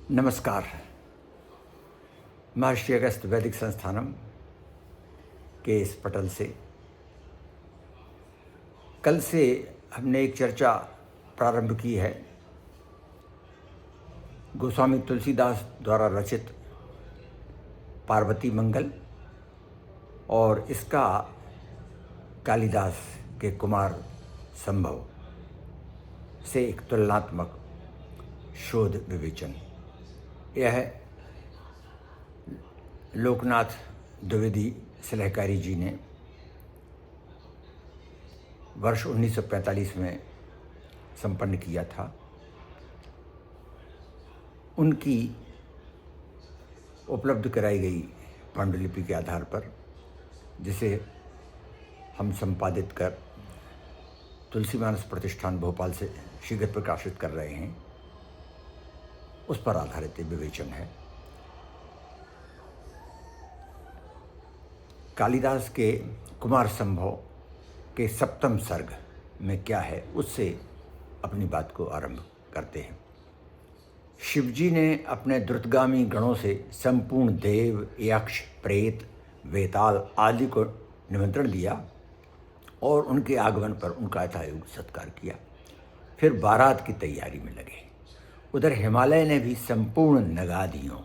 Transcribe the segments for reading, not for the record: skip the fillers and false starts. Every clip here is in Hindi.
नमस्कार। महर्षि अगस्त वैदिक संस्थानम के इस पटल से कल से हमने एक चर्चा प्रारंभ की है गोस्वामी तुलसीदास द्वारा रचित पार्वती मंगल और इसका कालिदास के कुमार संभव से एक तुलनात्मक शोध विवेचन। यह लोकनाथ द्विवेदी सलहकारी जी ने वर्ष 1945 में संपन्न किया था। उनकी उपलब्ध कराई गई पांडुलिपि के आधार पर, जिसे हम संपादित कर तुलसी मानस प्रतिष्ठान भोपाल से शीघ्र प्रकाशित कर रहे हैं, उस पर आधारित विवेचन है। कालिदास के कुमार संभव के सप्तम सर्ग में क्या है, उससे अपनी बात को आरंभ करते हैं। शिवजी ने अपने द्रुतगामी गणों से संपूर्ण देव, यक्ष, प्रेत, वेताल आदि को निमंत्रण दिया और उनके आगमन पर उनका यथायोग्य सत्कार किया। फिर बारात की तैयारी में लगे। उधर हिमालय ने भी संपूर्ण नगादियों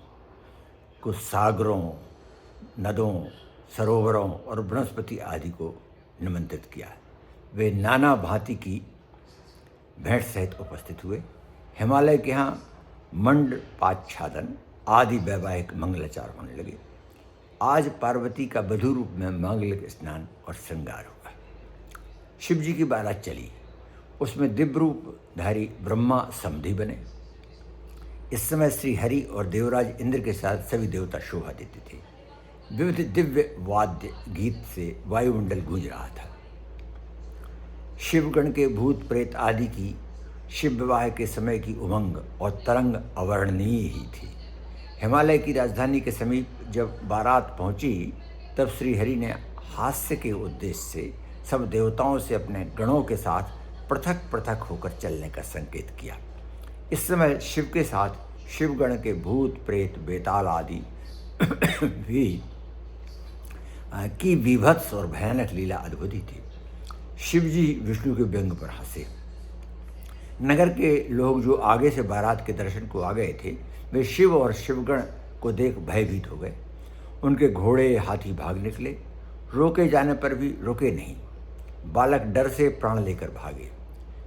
को सागरों, नदों, सरोवरों और वनस्पति आदि को निमंत्रित किया। वे नाना भांति की भेंट सहित उपस्थित हुए। हिमालय के यहाँ मंडपाच्छादन आदि वैवाहिक मंगलाचार होने लगे। आज पार्वती का वधू रूप में मांगलिक स्नान और श्रृंगार हुआ। शिव जी की बारात चली। उसमें दिव्य रूपधारी ब्रह्मा समधी बने। इस समय श्री हरि और देवराज इंद्र के साथ सभी देवता शोभा देते थे। विविध दिव्य वाद्य गीत से वायुमंडल गूंज रहा था। शिवगण के भूत प्रेत आदि की शिव विवाह के समय की उमंग और तरंग अवर्णनीय ही थी। हिमालय की राजधानी के समीप जब बारात पहुंची, तब श्रीहरि ने हास्य के उद्देश्य से सब देवताओं से अपने गणों के साथ पृथक पृथक होकर चलने का संकेत किया। इस समय शिव के साथ शिवगण के भूत प्रेत बेताल आदि भी की विभत्स और भयानक लीला अद्भुत थी। शिव जी विष्णु के व्यंग पर हंसे। नगर के लोग जो आगे से बारात के दर्शन को आ गए थे, वे शिव और शिवगण को देख भयभीत हो गए। उनके घोड़े हाथी भाग निकले। रोके जाने पर भी रुके नहीं। बालक डर से प्राण लेकर भागे।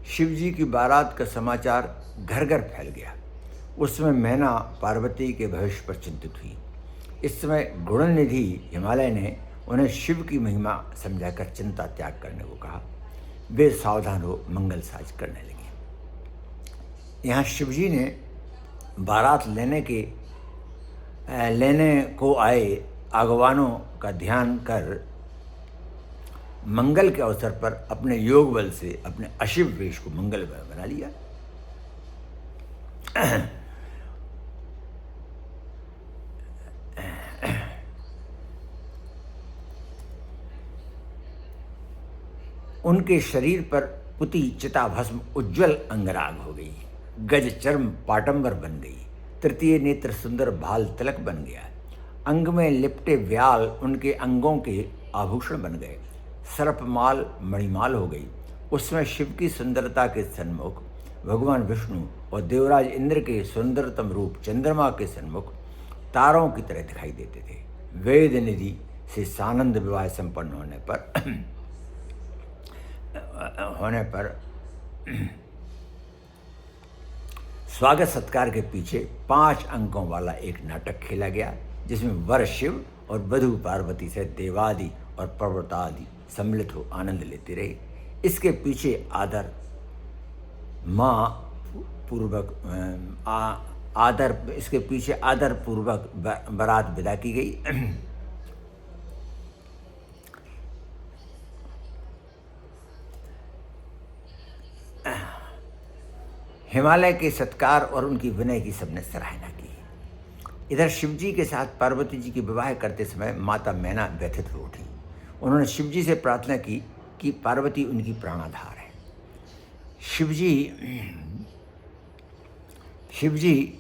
शिव जी की बारात का समाचार घर घर फैल गया। उस समय मैना पार्वती के भविष्य पर चिंतित हुई। इस समय गुणनिधि हिमालय ने उन्हें शिव की महिमा समझाकर चिंता त्याग करने को कहा। वे सावधान हो मंगल साज करने लगे। यहाँ शिवजी ने बारात लेने को आए आगवानों का ध्यान कर मंगल के अवसर पर अपने योग बल से अपने अशिव वेश को मंगल बना लिया। उनके शरीर पर पुती चिताभस्म उज्ज्वल अंगराग हो गई। गज चर्म पाटंबर बन गई। तृतीय नेत्र सुंदर भाल तिलक बन गया। अंग में लिपटे व्याल उनके अंगों के आभूषण बन गए। सर्पमाल मणिमाल हो गई। उसमें शिव की सुंदरता के सन्मुख भगवान विष्णु और देवराज इंद्र के सुंदरतम रूप चंद्रमा के सन्मुख तारों की तरह दिखाई देते थे। वेद निधि से सानंद विवाह संपन्न होने पर स्वागत सत्कार के पीछे 5 अंकों वाला एक नाटक खेला गया, जिसमें वर शिव और वधू पार्वती से देवादि और पर्वतादि सम्मिलित हो आनंद लेते रहे। इसके पीछे आदर पूर्वक बारात विदा की गई। हिमालय के सत्कार और उनकी विनय की सबने सराहना की। इधर शिवजी के साथ पार्वती जी की विवाह करते समय माता मैना व्यथित हो उठी। उन्होंने शिवजी से प्रार्थना की कि पार्वती उनकी प्राणाधार है। शिवजी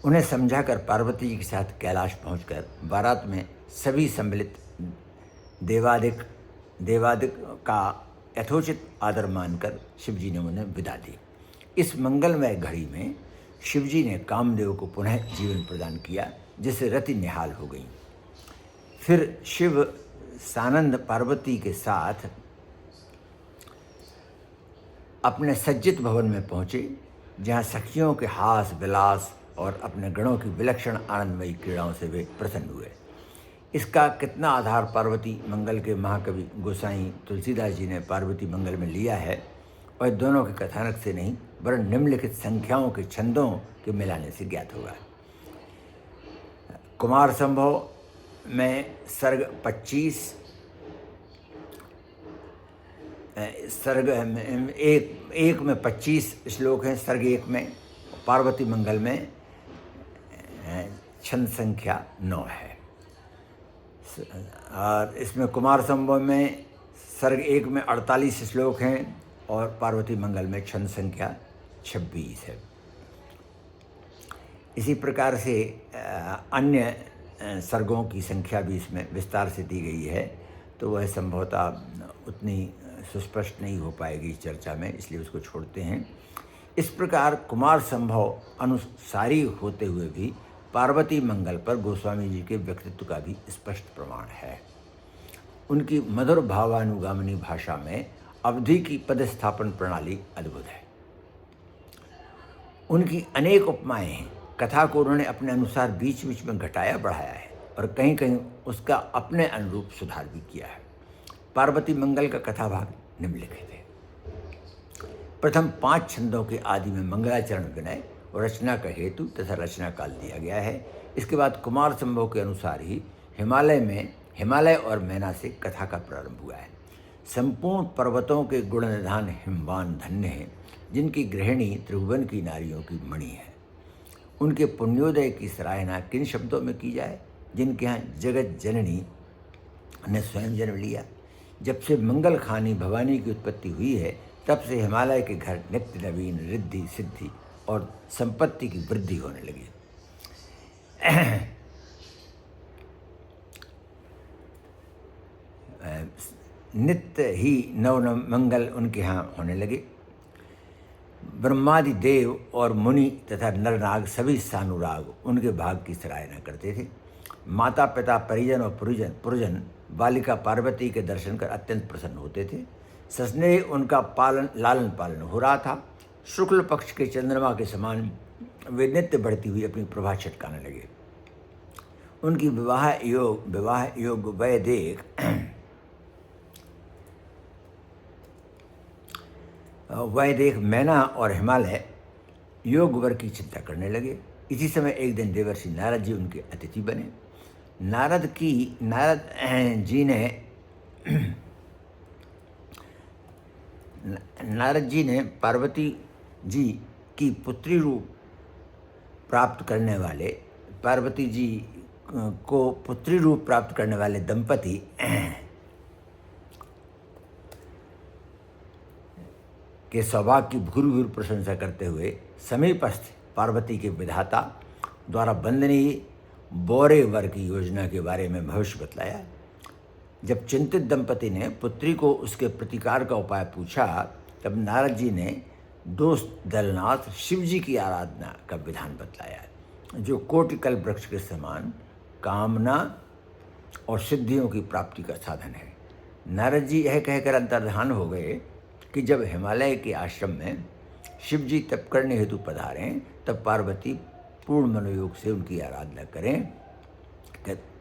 उन्हें समझाकर पार्वती जी के साथ कैलाश पहुंचकर बारात में सभी सम्मिलित देवादिक देवादिक का यथोचित आदर मानकर शिवजी ने उन्हें विदा दी। इस मंगलमय घड़ी में शिवजी ने कामदेव को पुनः जीवन प्रदान किया, जिससे रति निहाल हो गई। फिर शिव सानंद पार्वती के साथ अपने सज्जित भवन में पहुँचे, जहाँ सखियों के हास विलास और अपने गणों की विलक्षण आनंदमयी क्रीड़ाओं से वे प्रसन्न हुए। इसका कितना आधार पार्वती मंगल के महाकवि गोसाई तुलसीदास जी ने पार्वती मंगल में लिया है, और दोनों के कथानक से नहीं वरन निम्नलिखित संख्याओं के छंदों के मिलाने से ज्ञात होगा। कुमार संभव में सर्ग 25, सर्ग एक में 25 श्लोक हैं, सर्ग 1 में। पार्वती मंगल में छंद संख्या 9 है। और इसमें कुमार संभव में सर्ग 1 में 48 श्लोक हैं और पार्वती मंगल में छंद संख्या 26 है। इसी प्रकार से अन्य सर्गों की संख्या भी इसमें विस्तार से दी गई है, तो वह संभवतः उतनी सुस्पष्ट नहीं हो पाएगी इस चर्चा में, इसलिए उसको छोड़ते हैं। इस प्रकार कुमार संभव अनुसारी होते हुए भी पार्वती मंगल पर गोस्वामी जी के व्यक्तित्व का भी स्पष्ट प्रमाण है। उनकी मधुर भावानुगामिनी भाषा में अवधि की पदस्थापन प्रणाली अद्भुत है। उनकी अनेक उपमाएं हैं। कथा को उन्होंने अपने अनुसार बीच बीच में घटाया बढ़ाया है और कहीं कहीं उसका अपने अनुरूप सुधार भी किया है। पार्वती मंगल का कथा भाग निम्नलिखित है। प्रथम 5 छंदों के आदि में मंगलाचरण विनय और रचना का हेतु तथा रचना काल दिया गया है। इसके बाद कुमार संभव के अनुसार ही हिमालय और मैना से कथा का प्रारंभ हुआ है। संपूर्ण पर्वतों के गुण निधान हिमवान धन्य हैं, जिनकी गृहिणी त्रिभुवन की नारियों की मणि है। उनके पुण्योदय की सराहना किन शब्दों में की जाए, जिनके यहाँ जगत जननी ने स्वयं जन्म लिया। जब से मंगल खानी भवानी की उत्पत्ति हुई है, तब से हिमालय के घर नित्य नवीन रिद्धि सिद्धि और संपत्ति की वृद्धि होने लगी। नित्य ही नव मंगल उनके यहाँ होने लगे। ब्रह्मादि देव और मुनि तथा नरनाग सभी सानुराग उनके भाग की सराहना करते थे। माता पिता परिजन और पुरजन बालिका पार्वती के दर्शन कर अत्यंत प्रसन्न होते थे। सस्नेह उनका लालन पालन हो रहा था। शुक्ल पक्ष के चंद्रमा के समान वे नित्य बढ़ती हुई अपनी प्रभा छिटकाने लगे। उनकी विवाह योग वह देख मैना और हिमालय योग वर की चिंता करने लगे। इसी समय एक दिन देवर्षि नारद जी उनके अतिथि बने। नारद जी ने पार्वती जी की पुत्री रूप प्राप्त करने वाले पार्वती जी को पुत्री रूप प्राप्त करने वाले दंपति के सौभाग्य की भूरी प्रशंसा करते हुए समीपस्थ पार्वती के विधाता द्वारा बंदनीय बोरे वर की योजना के बारे में भविष्य बतलाया। जब चिंतित दंपति ने पुत्री को उसके प्रतिकार का उपाय पूछा, तब नारद जी ने दोस्त दलनाथ शिव जी की आराधना का विधान बतलाया, जो कोटिकल वृक्ष के समान कामना और सिद्धियों की प्राप्ति का साधन है। नारद जी यह कहकर अंतर्धान हो गए कि जब हिमालय के आश्रम में शिव जी तप करने हेतु पधारें, तब पार्वती पूर्ण मनोयोग से उनकी आराधना करें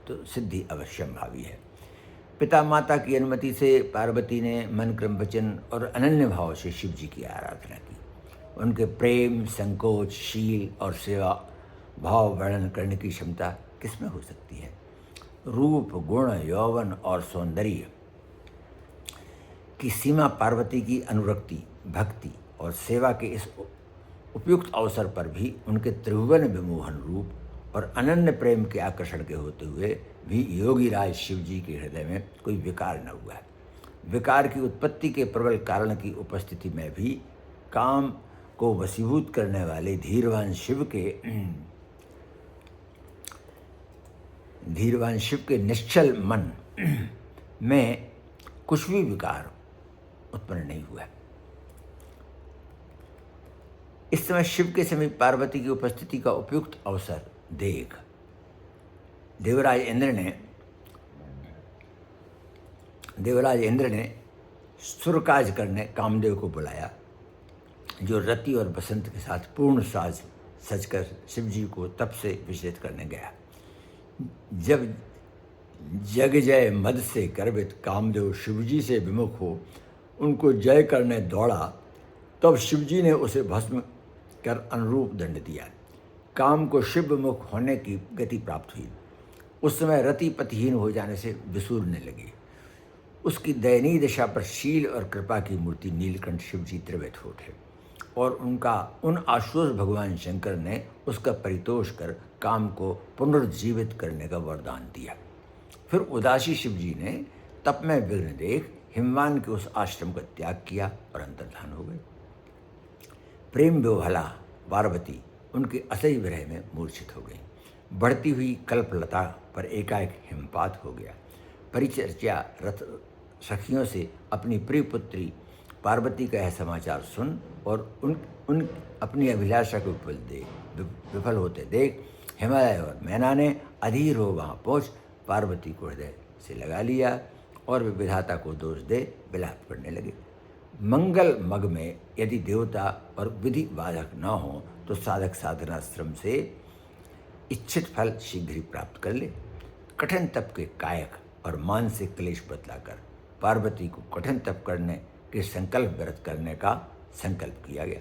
तो सिद्धि अवश्यंभावी है। पिता माता की अनुमति से पार्वती ने मन क्रम वचन और अनन्य भाव से शिव जी की आराधना की। उनके प्रेम, संकोच, शील और सेवा भाव वर्णन करने की क्षमता किसमें हो सकती है। रूप, गुण, यौवन और सौंदर्य की सीमा पार्वती की अनुरक्ति, भक्ति और सेवा के इस उपयुक्त अवसर पर भी उनके त्रिभुवन विमोहन रूप और अनन्य प्रेम के आकर्षण के होते हुए भी योगी राज शिव जी के हृदय में कोई विकार न हुआ। विकार की उत्पत्ति के प्रबल कारण की उपस्थिति में भी काम को वशीभूत करने वाले धीरवान शिव के धीरवान शिव के निश्चल मन में कुछ भी विकार उत्पन्न नहीं हुआ। इस समय शिव के समीप पार्वती की उपस्थिति का उपयुक्त अवसर देख देवराज इंद्र ने सुरकाज करने कामदेव को बुलाया, जो रति और बसंत के साथ पूर्ण साज सजकर शिवजी को तप से विचलित करने गया। जब जग जय मद से गर्वित कामदेव शिवजी से विमुख हो उनको जय करने दौड़ा, तब शिवजी ने उसे भस्म कर अनुरूप दंड दिया। काम को शिव विमुख होने की गति प्राप्त हुई। उस समय रति पतिहीन हो जाने से विसूरने लगी। उसकी दयनीय दशा पर शील और कृपा की मूर्ति नीलकंठ शिवजी द्रवित हो उठे और उन आशुतोष भगवान शंकर ने उसका परितोष कर काम को पुनर्जीवित करने का वरदान दिया। फिर उदासी शिवजी ने तप में विघ्न देख हिमवान के उस आश्रम का त्याग किया और अंतर्धान हो गए। प्रेम विह्वला पार्वती उनके असह्य विरह में मूर्छित हो गई। बढ़ती हुई कल्पलता पर एकाएक हिमपात हो गया। परिचर्चा रथ सखियों से अपनी प्रिय पुत्री पार्वती का यह समाचार सुन और उन अपनी अभिलाषा को विफल होते देख हिमालय और मैना ने अधीर हो वहाँ पहुँच पार्वती को हृदय से लगा लिया और वे विधाता को दोष दे विलाप करने लगे। मंगल मग में यदि देवता और विधि बाधक न हो तो साधक साधनाश्रम से इच्छित फल शीघ्र ही प्राप्त कर ले। कठिन तप के कायक और मानसिक क्लेश बतलाकर पार्वती को कठिन तप करने के संकल्प व्यर्थ करने का संकल्प किया गया,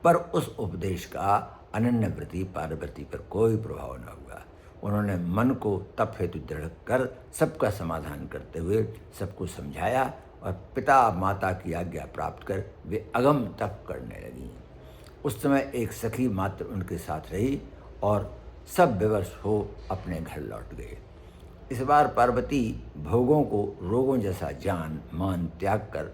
पर उस उपदेश का अनन्यव्रती पार्वती पर कोई प्रभाव न हुआ। उन्होंने मन को तप हेतु दृढ़ कर सबका समाधान करते हुए सबको समझाया और पिता माता की आज्ञा प्राप्त कर वे अगम तप करने लगी। उस समय एक सखी मात्र उनके साथ रही और सब विवश हो अपने घर लौट गए। इस बार पार्वती भोगों को रोगों जैसा जान मान त्याग कर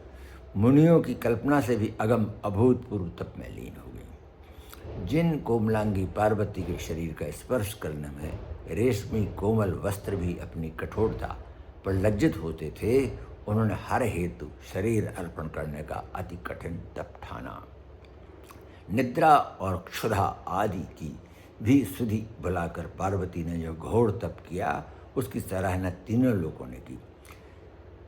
मुनियों की कल्पना से भी अगम अभूतपूर्व तप में लीन हो गई। जिन कोमलांगी पार्वती के शरीर का स्पर्श करने में रेशमी कोमल वस्त्र भी अपनी कठोरता पर लज्जित होते थे, उन्होंने हर हेतु शरीर अर्पण करने का अति कठिन तप ठाना। निद्रा और क्षुधा आदि की भी सुधि बुलाकर पार्वती ने जो घोर तप किया उसकी सराहना तीनों लोगों ने की।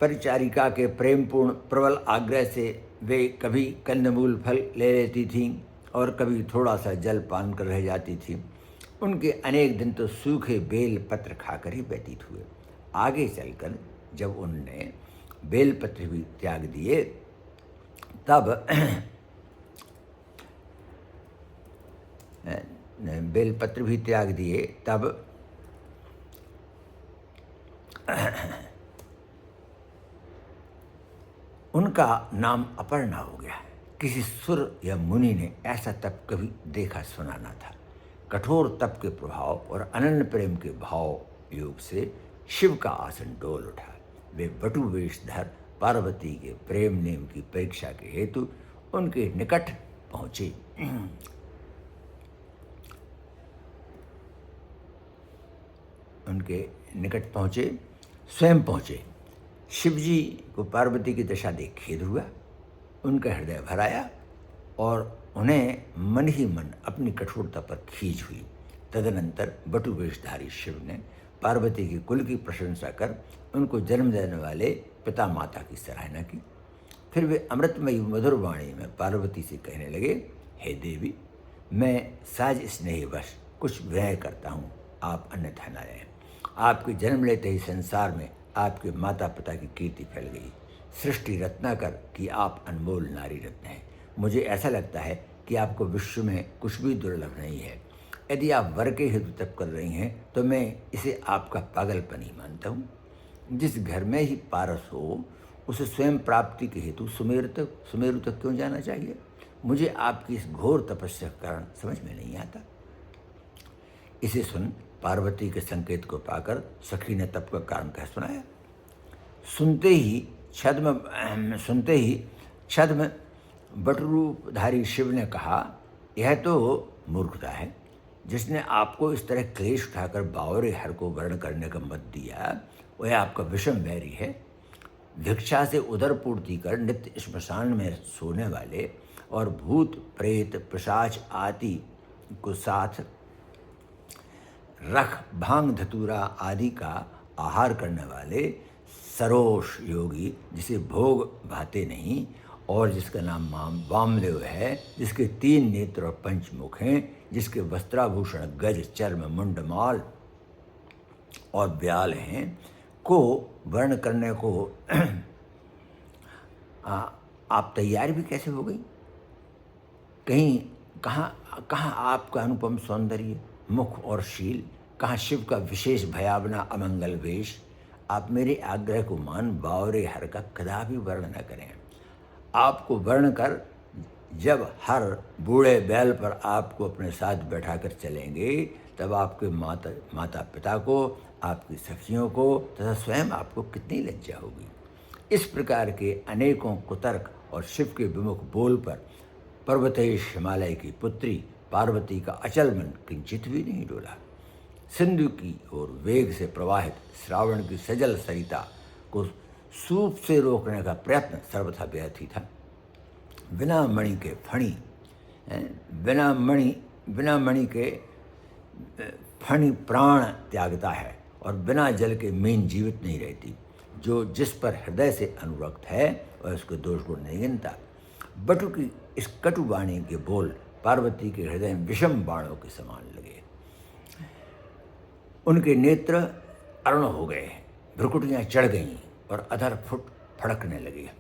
परिचारिका के प्रेमपूर्ण प्रबल आग्रह से वे कभी कंदमूल फल ले लेती थीं और कभी थोड़ा सा जल पान कर रह जाती थीं। उनके अनेक दिन तो सूखे बेल पत्र खाकर ही व्यतीत हुए। आगे चलकर जब उनने बेलपत्र भी त्याग दिए तब बेलपत्र भी त्याग दिए तब उनका नाम अपर्णा हो गया। किसी सुर या मुनि ने ऐसा तप कभी देखा सुना न था। कठोर तप के प्रभाव और अनन्य प्रेम के भाव योग से शिव का आसन डोल उठा। वे बटु वेशधर पार्वती के प्रेम नेम की परीक्षा के हेतु उनके निकट पहुँचे। स्वयं पहुँचे। शिवजी को पार्वती की दशा देख खेद हुआ। उनका हृदय भर आया और उन्हें मन ही मन अपनी कठोरता पर खींच हुई। तदनंतर बटु वेशधारी शिव ने पार्वती के कुल की प्रशंसा कर उनको जन्म देने वाले पिता माता की सराहना की। फिर वे अमृतमयी मधुर वाणी में पार्वती से कहने लगे, हे देवी, मैं साज स्नेहवश कुछ व्यय करता हूँ, आप अन्यथा न रहें। आपके जन्म लेते ही संसार में आपके माता पिता की कीर्ति फैल गई। सृष्टि रत्नाकर कि आप अनमोल नारी रत्न हैं। मुझे ऐसा लगता है कि आपको विश्व में कुछ भी दुर्लभ नहीं है। यदि आप वर के हेतु तप कर रही हैं तो मैं इसे आपका पागलपन ही मानता हूँ। जिस घर में ही पारस हो उसे स्वयं प्राप्ति के हेतु सुमेरु तक क्यों जाना चाहिए? मुझे आपकी इस घोर तपस्या का कारण समझ में नहीं आता। इसे सुन पार्वती के संकेत को पाकर सखी ने तप का कारण कह सुनाया। सुनते ही छद्म बटरूपधारी शिव ने कहा, यह तो मूर्खता है। जिसने आपको इस तरह क्लेश उठाकर बावरे हर को वर्ण करने का मत दिया, वह आपका विषम वैरी है। भिक्षा से उदर पूर्ति कर नित्य श्मशान में सोने वाले और भूत प्रेत पिशाच आदि को साथ रख भांग धतूरा आदि का आहार करने वाले सरोष योगी, जिसे भोग भाते नहीं और जिसका नाम वामदेव है, जिसके 3 नेत्र और 5 मुख हैं, जिसके वस्त्राभूषण गज चर्म मुंडमाल और ब्याल हैं, को वर्ण करने को आप तैयार भी कैसे हो गई? कहीं कहाँ आपका अनुपम सौंदर्य, मुख और शील, कहाँ शिव का विशेष भयावना अमंगल वेश? आप मेरे आग्रह को मान बावरे हर का कदापि वर्ण न करें। आपको वर्ण कर जब हर बूढ़े बैल पर आपको अपने साथ बैठाकर चलेंगे, तब आपके माता पिता को, आपकी सखियों को तथा स्वयं आपको कितनी लज्जा होगी। इस प्रकार के अनेकों कुतर्क और शिव के विमुख बोल पर पर्वतेश हिमालय की पुत्री पार्वती का अचल मन किंचित भी नहीं डोला। सिंधु की ओर वेग से प्रवाहित श्रावण की सजल सरिता को सूप से रोकने का प्रयत्न सर्वथा व्यर्थ ही था। बिना मणि के फणी, बिना मणि के फणी प्राण त्यागता है और बिना जल के मीन जीवित नहीं रहती। जो जिस पर हृदय से अनुरक्त है वह उसके दोष गुण नहीं गिनता। बटु की इस कटु वाणी के बोल पार्वती के हृदय में विषम बाणों के समान लगे। उनके नेत्र अरुण हो गए, भ्रुकुटियाँ चढ़ गईं और अधर फड़कने लगे।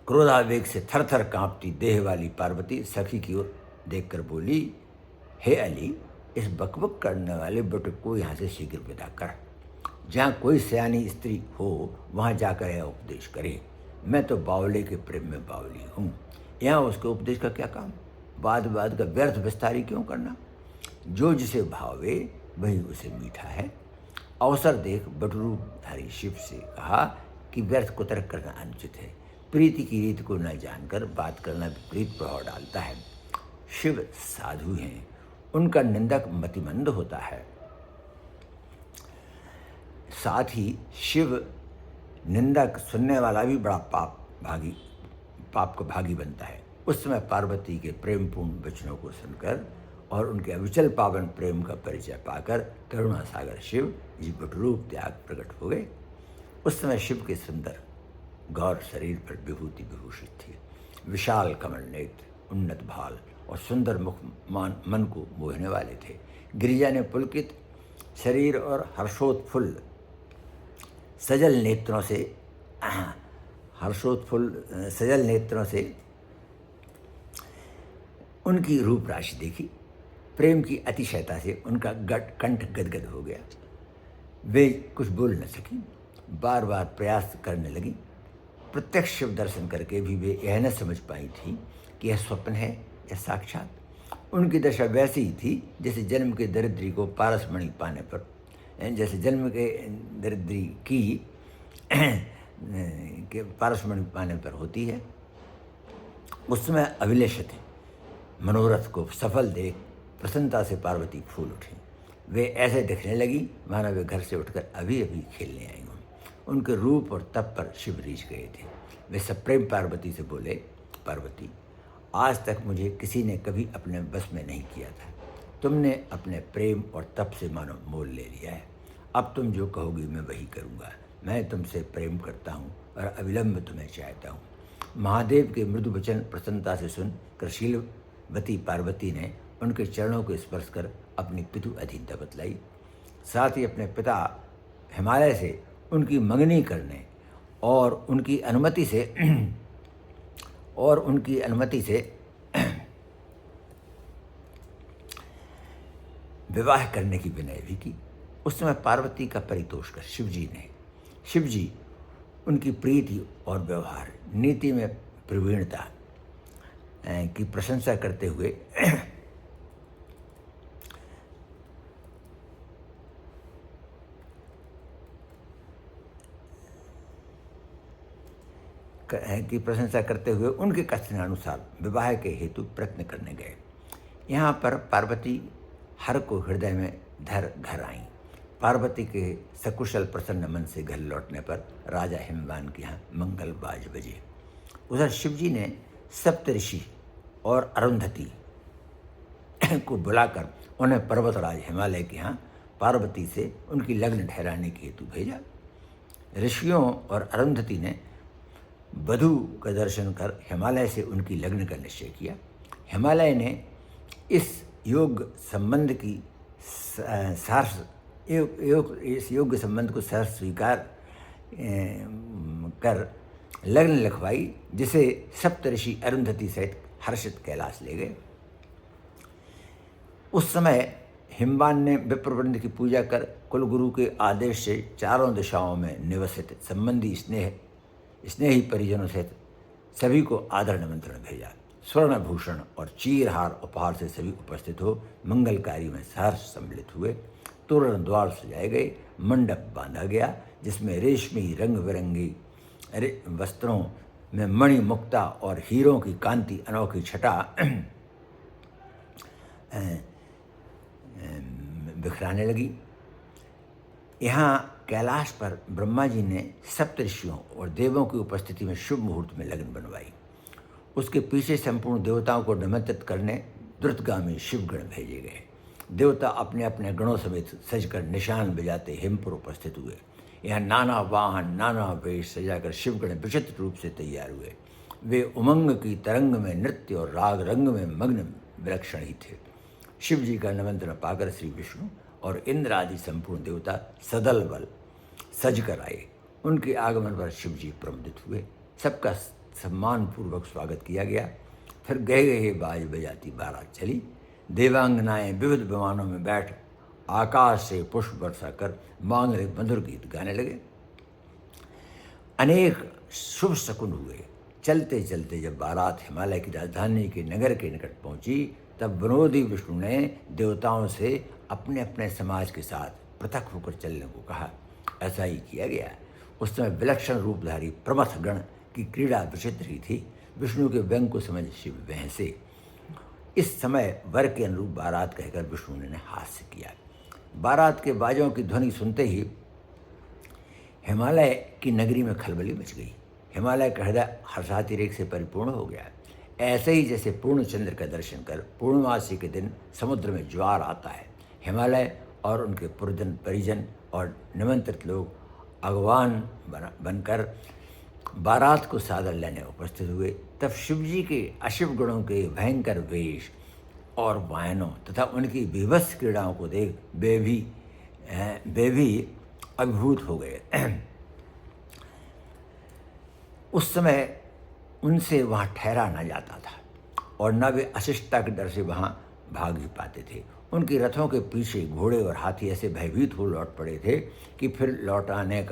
क्रोधावेग से थर थर कांपती देह वाली पार्वती सखी की ओर देखकर बोली, हे अली, इस बकबक करने वाले बटुक को यहाँ से शीघ्र विदा कर। जहाँ कोई सयानी स्त्री हो वहाँ जाकर यह उपदेश करे। मैं तो बावले के प्रेम में बावली हूँ, यहाँ उसके उपदेश का क्या काम? बाद का व्यर्थ विस्तारी क्यों करना? जो जिसे भावे वही उसे मीठा है। अवसर देख बटरूपधारी शिव से कहा कि व्यर्थ कुतर्क करना अनुचित है। प्रीति की रीत को न जानकर बात करना विपरीत प्रभाव डालता है। शिव साधु हैं, उनका निंदक मतिमंद होता है। साथ ही शिव निंदक सुनने वाला भी बड़ा पाप का भागी बनता है। उस समय पार्वती के प्रेमपूर्ण वचनों को सुनकर और उनके अविचल पावन प्रेम का परिचय पाकर करुणा सागर शिव जी बटरूप त्याग प्रकट हो गए। उस समय शिव के सुंदर गौर शरीर पर विभूति विभूषित थी। विशाल कमल नेत्र, उन्नत भाल और सुंदर मुख मन को मोहने वाले थे। गिरिजा ने पुलकित शरीर और हर्षोत्फुल्ल सजल नेत्रों से उनकी रूप राशि देखी। प्रेम की अतिशयता से उनका कंठ गदगद हो गया। वे कुछ बोल न सकी, बार बार प्रयास करने लगी। प्रत्यक्ष शिव दर्शन करके भी वे यह न समझ पाई थी कि यह स्वप्न है या साक्षात। उनकी दशा वैसी ही थी जैसे जन्म के दरिद्री को पारसमणि पाने पर, जैसे जन्म के दरिद्री की के पारसमणि पाने पर होती है। उस समय अभिलेष थे। मनोरथ को सफल देख प्रसन्नता से पार्वती फूल उठी। वे ऐसे दिखने लगी मानो वे घर से उठकर अभी अभी खेलने आई हों। उनके रूप और तप पर शिव रीझ गए थे। वे सप्रेम पार्वती से बोले, पार्वती, आज तक मुझे किसी ने कभी अपने बस में नहीं किया था। तुमने अपने प्रेम और तप से मानो मोल ले लिया है। अब तुम जो कहोगी मैं वही करूँगा। मैं तुमसे प्रेम करता हूँ और अविलंब तुम्हें चाहता हूँ। महादेव के मृदु वचन प्रसन्नता से सुन कृशीलवती पार्वती ने उनके चरणों को स्पर्श कर अपनी पितु अधीनता बतलाई। साथ ही अपने पिता हिमालय से उनकी मंगनी करने और उनकी अनुमति से विवाह करने की विनय भी की। उस समय पार्वती का परितोष कर शिवजी उनकी प्रीति और व्यवहार नीति में प्रवीणता की प्रशंसा करते हुए उनके कथनानुसार विवाह के हेतु प्रयत्न करने गए। यहाँ पर पार्वती हर को हृदय में धर घर आईं। पार्वती के सकुशल प्रसन्न मन से घर लौटने पर राजा हिमवान के यहाँ मंगल बाज बजे। उधर शिवजी ने सप्तऋषि और अरुंधति को बुलाकर उन्हें पर्वतराज हिमालय के यहाँ पार्वती से उनकी लग्न ठहराने के हेतु भेजा। ऋषियों और अरुंधति ने वधू का दर्शन कर हिमालय से उनकी लग्न का निश्चय किया। हिमालय ने इस योग संबंध की इस योग्य संबंध को सहर्ष स्वीकार कर लग्न लिखवाई, जिसे सप्तऋषि अरुंधति सहित हर्षित कैलाश ले गए। उस समय हिमवान ने विप्रवृंद की पूजा कर कुलगुरु के आदेश से चारों दिशाओं में निवसित संबंधी स्नेही परिजनों सहित सभी को आदर निमंत्रण भेजा। स्वर्ण भूषण और चीरहार उपहार से सभी उपस्थित हो मंगल कार्य में सहर्ष सम्मिलित हुए। तोरण द्वार सजाए गए, मंडप बांधा गया जिसमें रेशमी रंग बिरंगी वस्त्रों में मणि मुक्ता और हीरों की कांति अनोखी छटा बिखराने लगी। यहाँ कैलाश पर ब्रह्मा जी ने सप्तऋषियों और देवों की उपस्थिति में शुभ मुहूर्त में लग्न बनवाई। उसके पीछे संपूर्ण देवताओं को निमंत्रित करने द्रुतगामी शिवगण भेजे गए। देवता अपने अपने गणों समेत सजकर निशान बजाते हिमपुर उपस्थित हुए। यहाँ नाना वाहन नाना वेश सजाकर शिवगण विचित्र रूप से तैयार हुए। वे उमंग की तरंग में नृत्य और राग रंग में मग्न विलक्षण ही थे। शिव जी का निमंत्रण पाकर श्री विष्णु और इंद्र आदि संपूर्ण देवता सदल बल सजकर आए। उनके आगमन पर शिव जी प्रमुदित हुए। सबका सम्मानपूर्वक स्वागत किया गया। फिर गए गए बाज बजाती बारात चली। देवांगनाएं विविध विमानों में बैठ आकाश से पुष्प बरसा कर मांगलिक मधुर गीत गाने लगे। अनेक शुभ शकुन हुए। चलते चलते जब बारात हिमालय की राजधानी के नगर के निकट पहुंची, तब विनोदी विष्णु ने देवताओं से अपने अपने समाज के साथ पृथक होकर चलने को कहा। ऐसा ही किया गया। उस समय विलक्षण रूपधारी प्रमथ गण की क्रीड़ा विचित्र ही थी। विष्णु के व्यंग को समझ शिव वहसे। इस समय वर के अनुरूप बारात कहकर विष्णु ने हास्य किया। बारात के बाजों की ध्वनि सुनते ही हिमालय की नगरी में खलबली मच गई। हिमालय का हृदय हर्षातिरेक से परिपूर्ण हो गया। ऐसे ही जैसे पूर्ण चंद्र का दर्शन कर पूर्णमासी के दिन समुद्र में ज्वार आता है, हिमालय और उनके परिजन और निमंत्रित लोग अगवान बनकर बारात को सादर लेने उपस्थित हुए। तब शिवजी के अशिव गुणों के भयंकर वेश और वायनों तथा उनकी विभत्स क्रीड़ाओं को देख वे भी अभिभूत हो गए। उस समय उनसे वहाँ ठहरा न जाता था और न वे अशिष्टता के डर से वहाँ भाग भी पाते थे। उनके रथों के पीछे घोड़े और हाथी ऐसे भयभीत हो लौट पड़े थे कि फिर लौटाने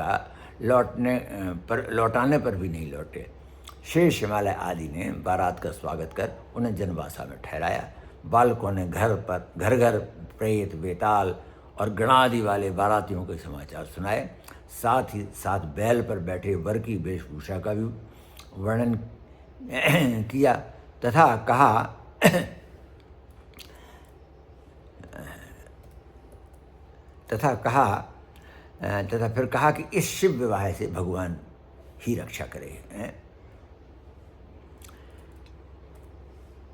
पर भी नहीं लौटे। शेष हिमालय आदि ने बारात का स्वागत कर उन्हें जनवासा में ठहराया। बालकों ने घर घर प्रेत बेताल और गणादि वाले बारातियों के समाचार सुनाए। साथ ही साथ बैल पर बैठे वर की वेशभूषा का भी वर्णन किया तथा फिर कहा कि इस शिव विवाह से भगवान ही रक्षा करे।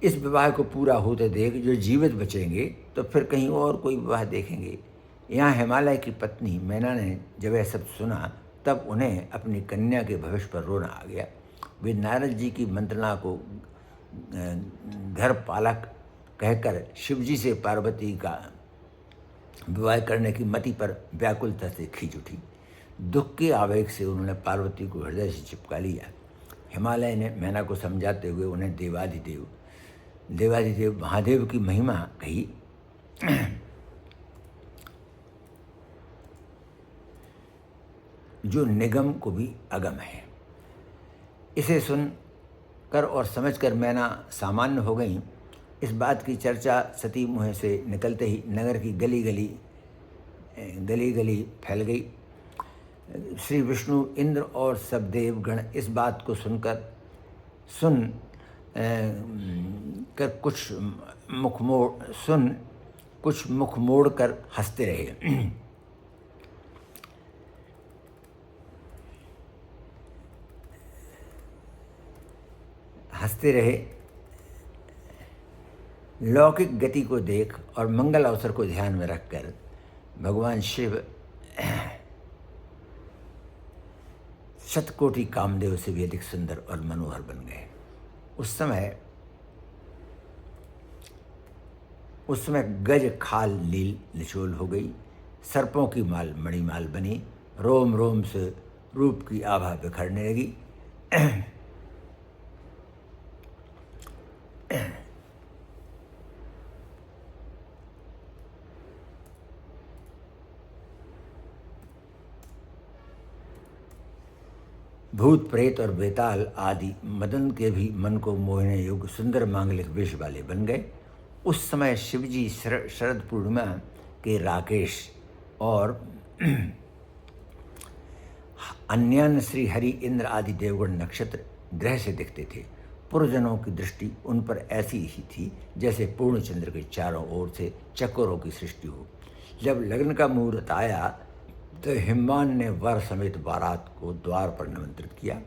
इस विवाह को पूरा होते देख जो जीवित बचेंगे तो फिर कहीं और कोई विवाह देखेंगे। यहाँ हिमालय की पत्नी मैना ने जब यह सब सुना, तब उन्हें अपनी कन्या के भविष्य पर रोना आ गया। वे नारद जी की मंत्रणा को घर पालक कहकर शिवजी से पार्वती का विवाह करने की मति पर व्याकुलता से खींच उठी। दुख के आवेग से उन्होंने पार्वती को हृदय से चिपका लिया। हिमालय ने मैना को समझाते हुए उन्हें देवाधिदेव महादेव की महिमा कही। जो निगम को भी अगम है। इसे सुनकर और समझकर मैना सामान्य हो गई। इस बात की चर्चा सती मुँह से निकलते ही नगर की गली गली फैल गई। श्री विष्णु इंद्र और सब देवगण इस बात को सुन कर कुछ मुख मोड़ कर हंसते रहे। लौकिक गति को देख और मंगल अवसर को ध्यान में रखकर भगवान शिव शतकोटि कामदेव से भी अधिक सुंदर और मनोहर बन गए। उस समय गज खाल लील निचोल हो गई, सर्पों की माल मणिमाल बनी, रोम रोम से रूप की आभा बिखरने लगी। भूत प्रेत और बेताल आदि मदन के भी मन को मोहने योग्य सुंदर मांगलिक वेश वाले बन गए। उस समय शिवजी शरद पूर्णिमा के राकेश और अन्यान्य श्री हरि इंद्र आदि देवगण नक्षत्र ग्रह से दिखते थे। पूर्वजनों की दृष्टि उन पर ऐसी ही थी जैसे पूर्ण चंद्र के चारों ओर से चकोरों की सृष्टि हो। जब लगन का मुहूर्त आया तो हिमवान ने वर समेत बारात को द्वार पर निमंत्रित किया।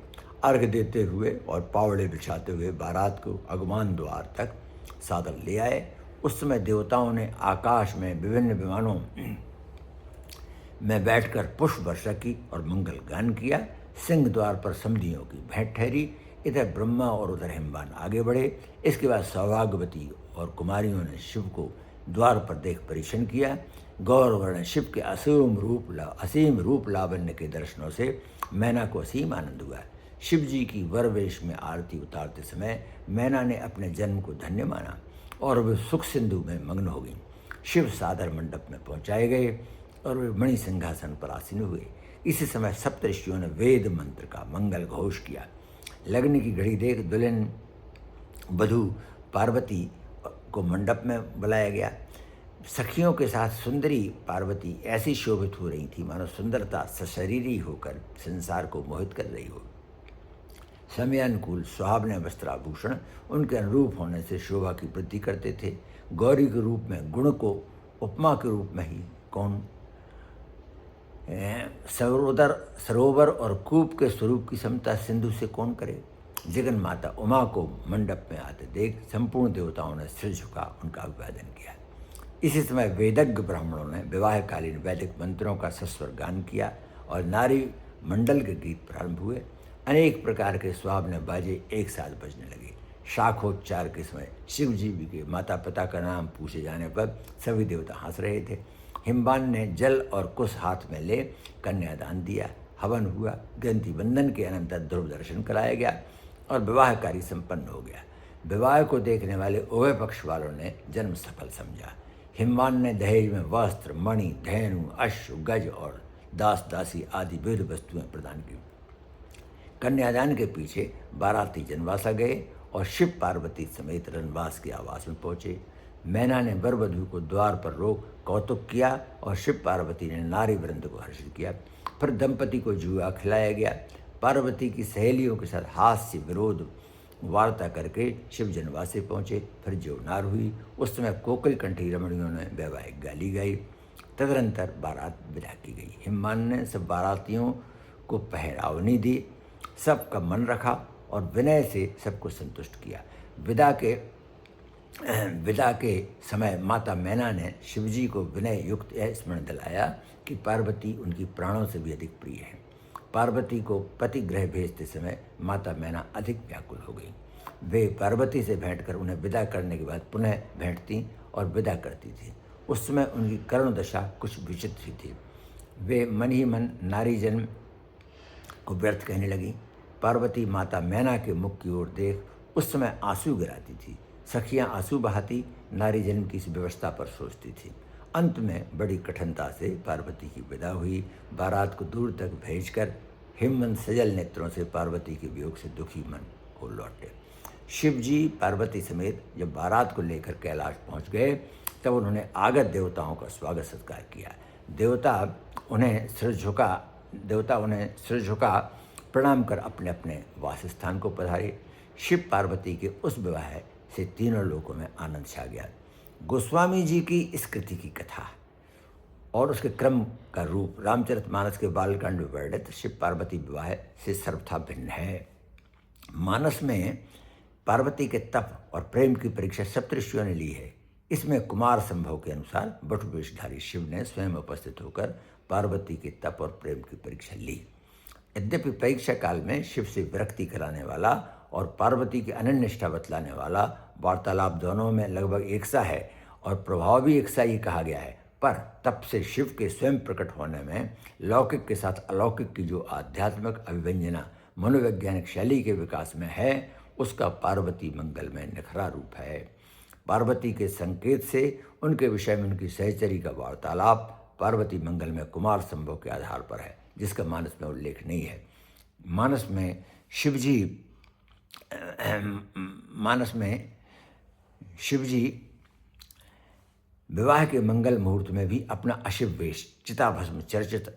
अर्घ देते हुए और पावड़े बिछाते हुए बारात को अगमान द्वार तक सादर ले आए। उस समय देवताओं ने आकाश में विभिन्न विमानों में बैठकर पुष्प वर्षा की और मंगल गान किया। सिंह द्वार पर समधियों की भेंट ठहरी। इधर ब्रह्मा और उधर हिमवान आगे बढ़े। इसके बाद सौभाग्यवती और कुमारियों ने शिव को द्वार पर देख परीक्षण किया। गौरवर्ण शिव के असीम रूप लावण्य के दर्शनों से मैना को असीम आनंद हुआ। शिव जी की वरवेश में आरती उतारते समय मैना ने अपने जन्म को धन्य माना और वे सुख सिंधु में मग्न हो गई। शिव सादर मंडप में पहुंचाए गए और वे मणि सिंहासन पर आसीन हुए। इसी समय सप्तऋषियों ने वेद मंत्र का मंगल घोष किया। लगन की घड़ी देख दुल्हन वधू पार्वती को मंडप में बुलाया गया। सखियों के साथ सुंदरी पार्वती ऐसी शोभित हो रही थी मानो सुंदरता सशरीरी होकर संसार को मोहित कर रही हो। समयानुकूल सुहावने वस्त्राभूषण उनके अनुरूप होने से शोभा की वृद्धि करते थे। गौरी के रूप में गुण को उपमा के रूप में ही कौन सरोवर और कूप के स्वरूप की समता सिंधु से कौन करे। जगन माता उमा को मंडप में आते देख संपूर्ण देवताओं ने सिर झुका उनका अभिवादन किया। इसी समय वेदज्ञ ब्राह्मणों ने विवाहकालीन वैदिक मंत्रों का सस्वर गान किया और नारी मंडल के गीत प्रारंभ हुए। अनेक प्रकार के सुहावने बाजे एक साथ बजने लगे। शाखोच्चार के समय शिव जी के माता पिता का नाम पूछे जाने पर सभी देवता हंस रहे थे। हिमवान ने जल और कुश हाथ में ले कन्यादान दिया। हवन हुआ। ग्रंथि बंधन के अनंतर ध्रुव दर्शन कराया गया और विवाह कार्य संपन्न हो गया। विवाह को देखने वाले उभय पक्ष वालों ने जन्म सफल समझा। हिमवान ने दहेज में वस्त्र, मणि, धेनु, अश्व, गज और दास दासी आदि विविध वस्तुएं प्रदान की। कन्यादान के पीछे बाराती जनवासा गए और शिव पार्वती समेत रनवास के आवास में पहुंचे। मैना ने वर वधू को द्वार पर रोक कौतुक किया और शिव पार्वती ने नारी वृंद को हर्षित किया। फिर दंपति को जुआ खिलाया गया। पार्वती की सहेलियों के साथ हास्य विरोध वार्ता करके शिव जनवासे पहुँचे। फिर ज्योनार हुई। उस समय कोकिल कंठी रमणियों ने वैवाहिक गाली गाई। तदनंतर बारात विदा की गई। हिमवान ने सब बारातियों को पहरावनी दी, सबका मन रखा और विनय से सबको संतुष्ट किया। विदा के समय माता मैना ने शिवजी को विनय युक्त यह स्मरण दिलाया कि पार्वती उनकी प्राणों से भी अधिक प्रिय है। पार्वती को पति गृह भेजते समय माता मैना अधिक व्याकुल हो गई। वे पार्वती से भेंट कर उन्हें विदा करने के बाद पुनः भेंटती और विदा करती थी। उस समय उनकी करुण दशा कुछ विचित्र ही थी। वे मन ही मन नारी जन्म को व्यर्थ कहने लगी। पार्वती माता मैना के मुख की ओर देख उस समय आंसू गिराती थी। सखियां आंसू बहाती नारी जन्म की इस व्यवस्था पर सोचती थी। अंत में बड़ी कठिनता से पार्वती की विदा हुई। बारात को दूर तक भेजकर हिमवंत सजल नेत्रों से पार्वती के वियोग से दुखी मन हो लौटे। शिव जी पार्वती समेत जब बारात को लेकर कैलाश पहुंच गए तब उन्होंने आगत देवताओं का स्वागत सत्कार किया। देवता उन्हें सिर झुका प्रणाम कर अपने अपने वास स्थान को पधारे। शिव पार्वती के उस विवाह से तीनों लोकों में आनंद छा गया। गोस्वामी जी की इस कृति की कथा और उसके क्रम का रूप रामचरितमानस के बालकांड में वर्णित शिव पार्वती विवाह से सर्वथा भिन्न है। मानस में पार्वती के तप और प्रेम की परीक्षा सप्तऋषियों ने ली है। इसमें कुमार संभव के अनुसार बटुवेशधारी शिव ने स्वयं उपस्थित होकर पार्वती के तप और प्रेम की परीक्षा ली। यद्यपि परीक्षा काल में शिव से विरक्ति कराने वाला और पार्वती की अनन्य निष्ठा बतलाने वाला वार्तालाप दोनों में लगभग एक सा है और प्रभाव भी एक सा ही कहा गया है, पर तप से शिव के स्वयं प्रकट होने में लौकिक के साथ अलौकिक की जो आध्यात्मिक अभिव्यंजना मनोवैज्ञानिक शैली के विकास में है, उसका पार्वती मंगल में निखरा रूप है। पार्वती के संकेत से उनके विषय में उनकी सहचरी का वार्तालाप पार्वती मंगल में कुमार संभव के आधार पर है, जिसका मानस में उल्लेख नहीं है। मानस में शिवजी विवाह के मंगल मुहूर्त में भी अपना अशिव वेश, चिताभस्म चर्चित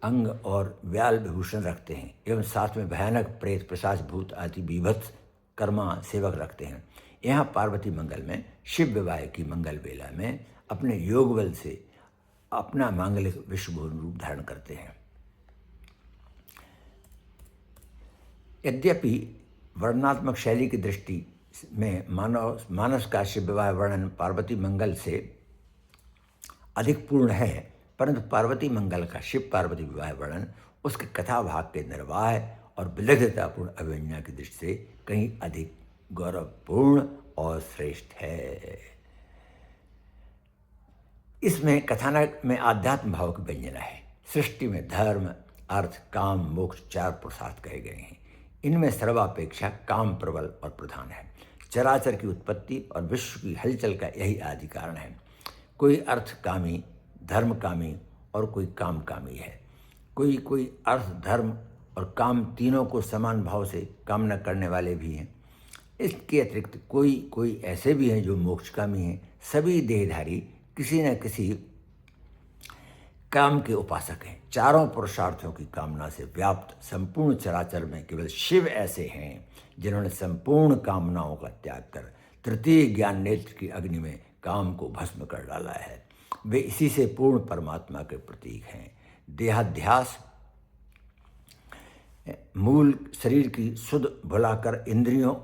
अंग और व्याल विभूषण रखते हैं एवं साथ में भयानक प्रेत पिशाच भूत आदि बीभत्स कर्मा सेवक रखते हैं। यहाँ पार्वती मंगल में शिव विवाह की मंगल वेला में अपने योग बल से अपना मांगलिक विश्वभून रूप धारण करते हैं। यद्यपि वर्णनात्मक शैली की दृष्टि में मानस का शिव विवाह वर्णन पार्वती मंगल से अधिक पूर्ण है, परंतु पार्वती मंगल का शिव पार्वती विवाह वर्णन उसके कथा भाग के निर्वाह और विलग्नतापूर्ण अभिव्यंजना की दृष्टि से कहीं अधिक गौरवपूर्ण और श्रेष्ठ है। इसमें कथानक में आध्यात्म भाव की व्यंजना है। सृष्टि में धर्म, अर्थ, काम, मोक्ष 4 पुरुषार्थ कहे गए हैं। इनमें सर्वापेक्षा काम प्रबल और प्रधान है। चराचर की उत्पत्ति और विश्व की हलचल का यही आदि कारण है। कोई अर्थकामी, धर्मकामी और कोई कामकामी है। कोई अर्थ, धर्म और काम तीनों को समान भाव से कामना करने वाले भी हैं। इसके अतिरिक्त कोई ऐसे भी हैं जो मोक्षकामी हैं। सभी देहधारी किसी न किसी काम के उपासक हैं। चारों पुरुषार्थों की कामना से व्याप्त संपूर्ण चराचर में केवल शिव ऐसे हैं जिन्होंने संपूर्ण कामनाओं का त्याग कर तृतीय ज्ञान नेत्र की अग्नि में काम को भस्म कर डाला है। वे इसी से पूर्ण परमात्मा के प्रतीक हैं। देहाध्यास मूल शरीर की सुध भुलाकर इंद्रियों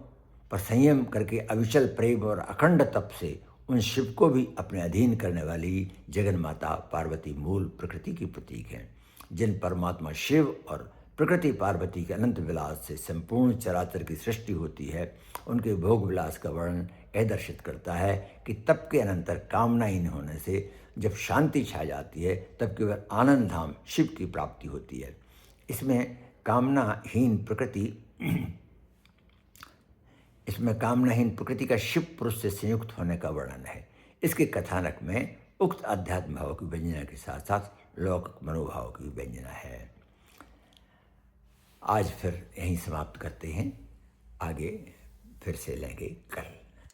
पर संयम करके अविचल प्रेम और अखंड तप से उन शिव को भी अपने अधीन करने वाली जगन माता पार्वती मूल प्रकृति की प्रतीक हैं। जिन परमात्मा शिव और प्रकृति पार्वती के अनंत विलास से संपूर्ण चराचर की सृष्टि होती है, उनके भोग विलास का वर्णन यह दर्शित करता है कि तप के अनंतर कामनाहीन होने से जब शांति छा जाती है तब केवल आनंद धाम शिव की प्राप्ति होती है। इसमें कामनाहीन प्रकृति का शिव पुरुष से संयुक्त होने का वर्णन है। इसके कथानक में उक्त अध्यात्म भाव की व्यंजना के साथ साथ लौकिक मनोभाव की व्यंजना है। आज फिर यहीं समाप्त करते हैं, आगे फिर से लेंगे कल।